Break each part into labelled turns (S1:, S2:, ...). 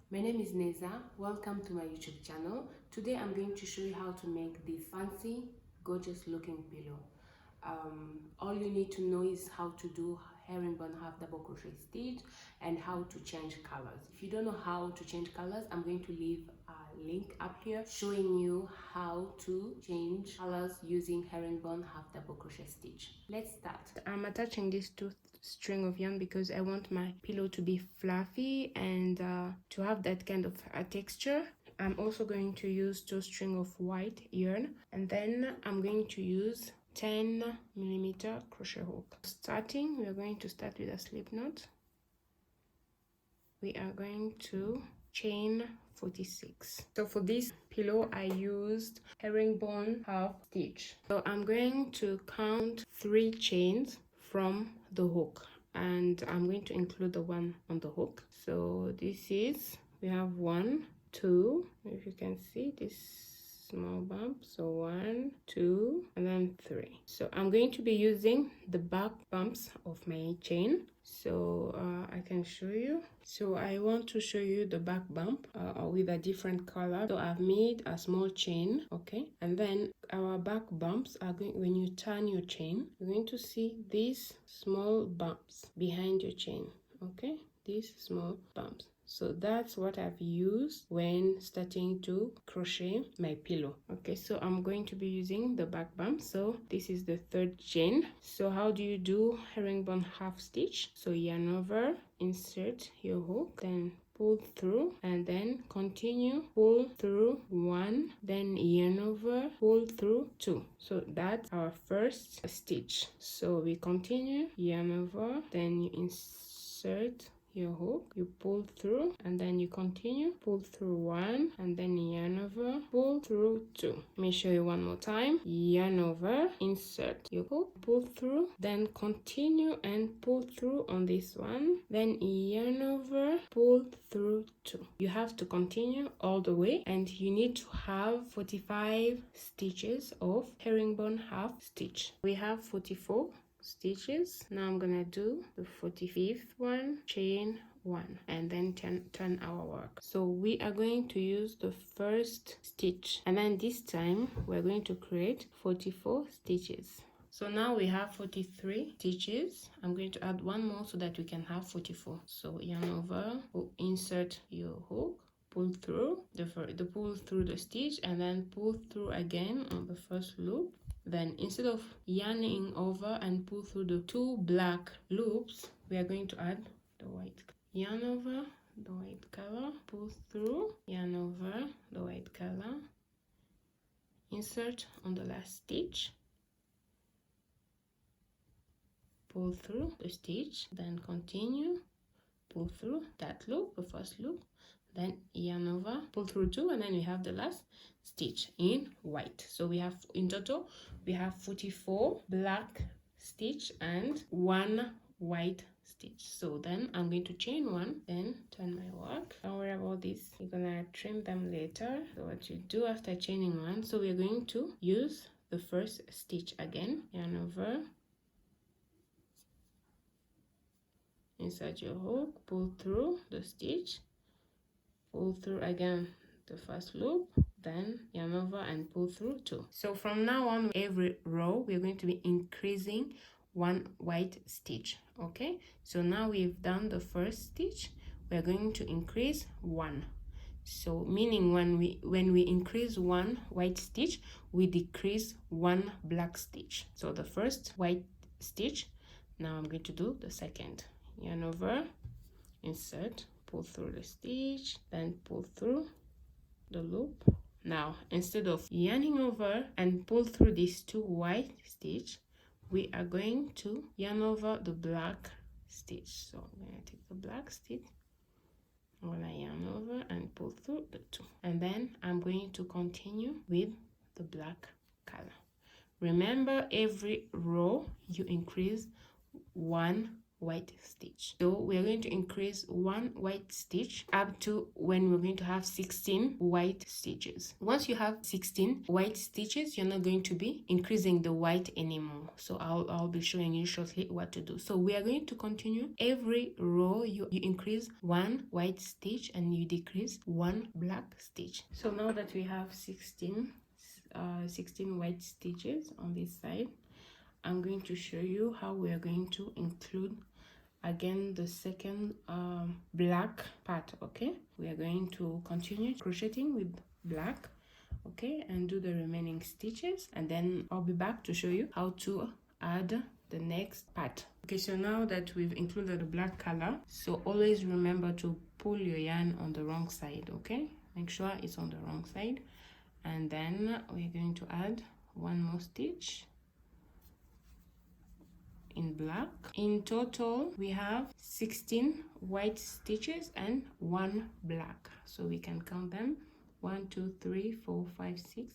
S1: My name is Neza. Welcome to my YouTube channel. Today I'm going to show you how to make the fancy, gorgeous looking pillow. All you need to know is how to do herringbone half double crochet stitch and how to change colors. If you don't know how to change colors, I'm going to leave a link up here showing you how to change colors using herringbone half double crochet stitch. Let's start. I'm attaching this to string of yarn because I want my pillow to be fluffy and to have that kind of a texture. I'm also going to use 2 string of white yarn, and then I'm going to use 10mm crochet hook. Starting, we are going to start with a slip knot. We are going to chain 46. So for this pillow I used herringbone half stitch. So I'm going to count 3 chains from the hook, and I'm going to include the one on the hook. So this is, we have 1, 2, if you can see this small bump, so 1, 2, and then 3. So I'm going to be using the back bumps of my chain, so I can show you. So I want to show you the back bump with a different color. So I've made a small chain, okay, and then our back bumps are going, when you turn your chain, you're going to see these small bumps behind your chain, okay, these small bumps. So that's what I've used when starting to crochet my pillow. Okay, so I'm going to be using the back bump. So this is the 3rd chain. So how do you do herringbone half stitch? So yarn over, insert your hook, then pull through, and then continue, pull through 1, then yarn over, pull through 2. So that's our first stitch. So we continue, yarn over, then you insert your hook, you pull through, and then you continue, pull through 1, and then yarn over, pull through 2. Let me show you one more time. Yarn over, insert your hook, pull through, then continue and pull through on this one, then yarn over, pull through 2. You have to continue all the way, and you need to have 45 stitches of herringbone half stitch. We have 44 stitches. Now I'm gonna do the 45th one, chain 1, and then turn our work. So we are going to use the first stitch, and then this time we're going to create 44 stitches. So now we have 43 stitches. I'm going to add one more so that we can have 44. So yarn over, insert your hook, pull through the pull through the stitch, and then pull through again on the first loop. Then instead of yarning over and pull through the 2 black loops, we are going to add the white. Yarn over the white color, pull through, yarn over the white color, insert on the last stitch, pull through the stitch, then continue, pull through that loop, the first loop, then yarn over, pull through 2, and then we have the last stitch in white. So we have, in total we have 44 black stitch and 1 white stitch. So then I'm going to chain 1, then turn my work. Don't worry about this, you're gonna trim them later. So what you do after chaining 1, so we're going to use the first stitch again, yarn over, insert your hook, pull through the stitch, pull through again the first loop, then yarn over and pull through 2. So from now on, every row we're going to be increasing 1 white stitch. Okay, so now we've done the first stitch, we're going to increase 1. So meaning when we increase 1 white stitch, we decrease 1 black stitch. So the first white stitch, now I'm going to do the second. Yarn over, insert, pull through the stitch, then pull through the loop. Now instead of yarning over and pull through these 2 white stitch, we are going to yarn over the black stitch. So I'm going to take the black stitch, I'm going to yarn over and pull through the 2, and then I'm going to continue with the black color. Remember, every row you increase 1 white stitch. So we are going to increase 1 white stitch up to when we're going to have 16 white stitches. Once you have 16 white stitches, you're not going to be increasing the white anymore. So I'll be showing you shortly what to do. So we are going to continue every row. You increase 1 white stitch and you decrease 1 black stitch. So now that we have 16 white stitches on this side, I'm going to show you how we are going to include again the second black part. Okay, we are going to continue crocheting with black, okay, and do the remaining stitches, and then I'll be back to show you how to add the next part. Okay, so now that we've included the black color, so always remember to pull your yarn on the wrong side. Okay, make sure it's on the wrong side, and then we're going to add 1 more stitch in black. In total we have 16 white stitches and 1 black, so we can count them: 1 2 3 4 5 6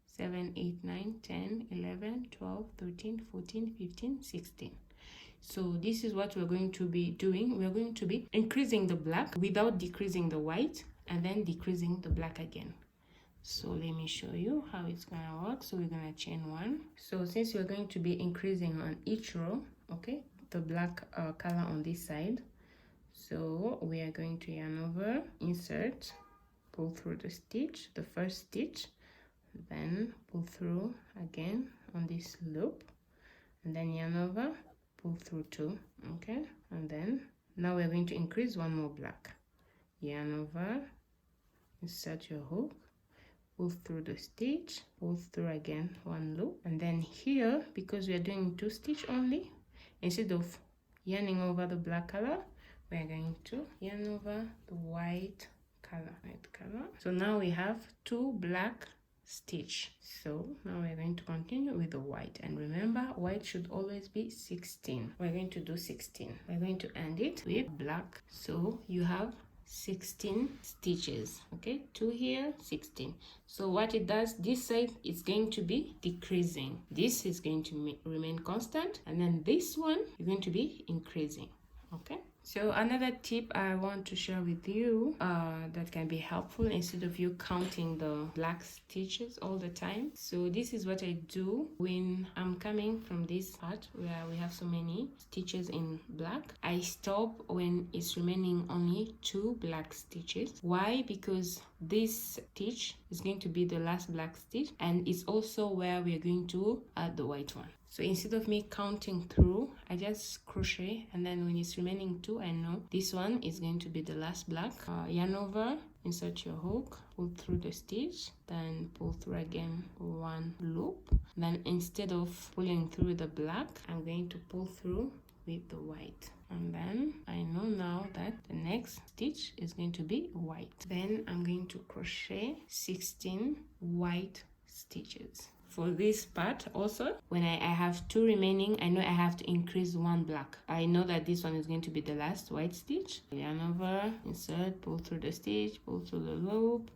S1: 7 8 9 10 11 12 13 14 15 16. So this is what we're going to be doing. We're going to be increasing the black without decreasing the white, and then decreasing the black again. So let me show you how it's gonna work. So we're gonna chain 1. So since we're going to be increasing on each row, okay, the black color on this side, so we are going to yarn over, insert, pull through the stitch, the first stitch, then pull through again on this loop, and then yarn over, pull through 2, okay, and then now we're going to increase 1 more black, yarn over, insert your hook, pull through the stitch, pull through again 1 loop, and then here, because we are doing 2 stitch only, instead of yarning over the black color, we are going to yarn over the white color. So now we have 2 black stitch. So now we're going to continue with the white, and remember, white should always be 16. We're going to do 16. We're going to end it with black, so you have 16 stitches. Okay, 2 here, 16. So what it does, this side is going to be decreasing, this is going to remain constant, and then this one is going to be increasing. Okay, so another tip I want to share with you that can be helpful instead of you counting the black stitches all the time. So this is what I do when I'm coming from this part where we have so many stitches in black. I stop when it's remaining only 2 black stitches. Why? Because this stitch is going to be the last black stitch, and it's also where we are going to add the white one. So instead of me counting through, I just crochet, and then when it's remaining 2, I know this one is going to be the last black. Yarn over, insert your hook, pull through the stitch, then pull through again 1 loop. Then instead of pulling through the black, I'm going to pull through with the white, and then I know now that the next stitch is going to be white. Then I'm going to crochet 16 white stitches. For this part also, when I have 2 remaining, I know I have to increase 1 black. I know that this one is going to be the last white stitch. Yarn over, insert, pull through the stitch, pull through the loop,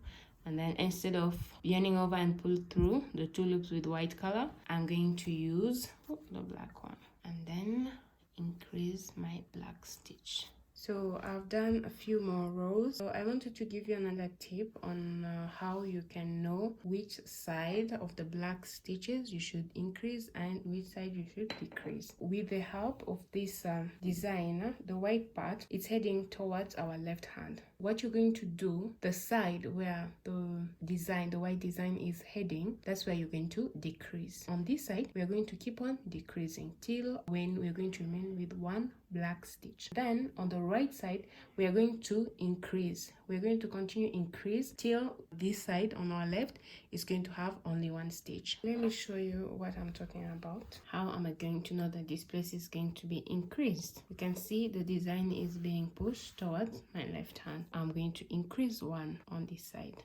S1: and then instead of yarning over and pull through the 2 loops with white color, I'm going to use the black one, and then increase my black stitch. So I've done a few more rows. So I wanted to give you another tip on how you can know which side of the black stitches you should increase and which side you should decrease. With the help of this design, the white part, it's heading towards our left hand. What you're going to do, the side where the white design is heading, that's where you're going to decrease. On this side, we're going to keep on decreasing till when we're going to remain with 1 black stitch. Then on the right side, we are going to increase. We're going to continue increase till this side on our left is going to have only 1 stitch. Let me show you what I'm talking about. How am I going to know that this place is going to be increased? You can see the design is being pushed towards my left hand. I'm going to increase 1 on this side.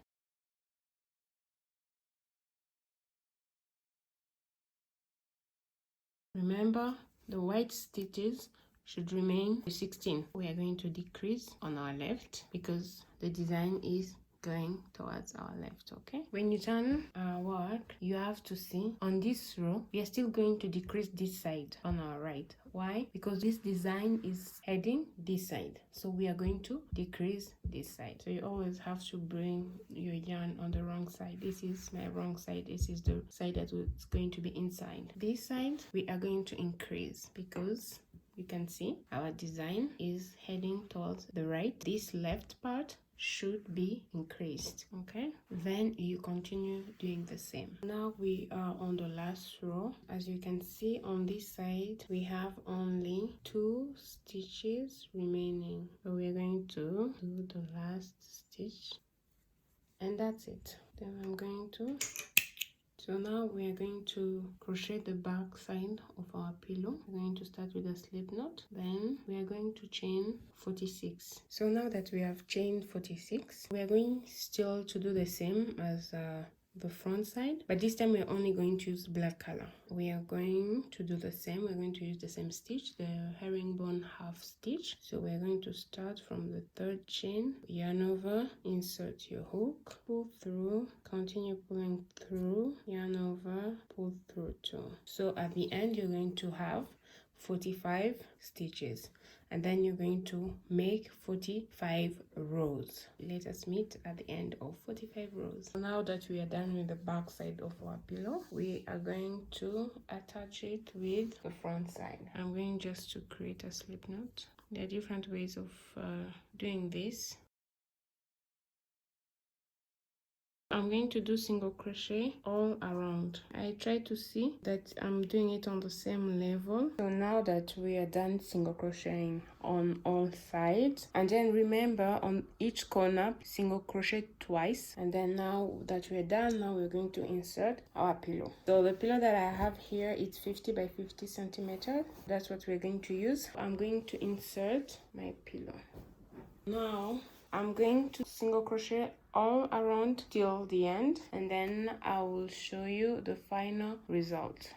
S1: Remember, the white stitches should remain 16. We are going to decrease on our left because the design is going towards our left. Okay, when you turn our work, you have to see on this row we are still going to decrease this side on our right. Why? Because this design is heading this side, so we are going to decrease this side. So you always have to bring your yarn on the wrong side. This is my wrong side, this is the side that is going to be inside. This side we are going to increase because you can see our design is heading towards the right. This left part should be increased. Okay, then you continue doing the same. Now we are on the last row. As you can see on this side we have only 2 stitches remaining, so we're going to do the last stitch and that's it. Then I'm going to So now we are going to crochet the back side of our pillow. We're going to start with a slip knot, then we are going to chain 46. So now that we have chained 46, we are going still to do the same as the front side, but this time we're only going to use black color. We are going to do the same. We're going to use the same stitch, the herringbone half stitch. So we're going to start from the 3rd chain, yarn over, insert your hook, pull through, continue pulling through, yarn over, pull through 2. So at the end you're going to have 45 stitches, and then you're going to make 45 rows. Let us meet at the end of 45 rows. Now that we are done with the back side of our pillow, we are going to attach it with the front side. I'm going just to create a slip knot. There are different ways of doing this. I'm going to do single crochet all around. I try to see that I'm doing it on the same level. So now that we are done single crocheting on all sides, and then remember on each corner single crochet twice, and then now that we're done, now we're going to insert our pillow. So the pillow that I have here is 50 by 50 centimeters. That's what we're going to use. I'm going to insert my pillow. Now I'm going to single crochet all around till the end, and then I will show you the final result.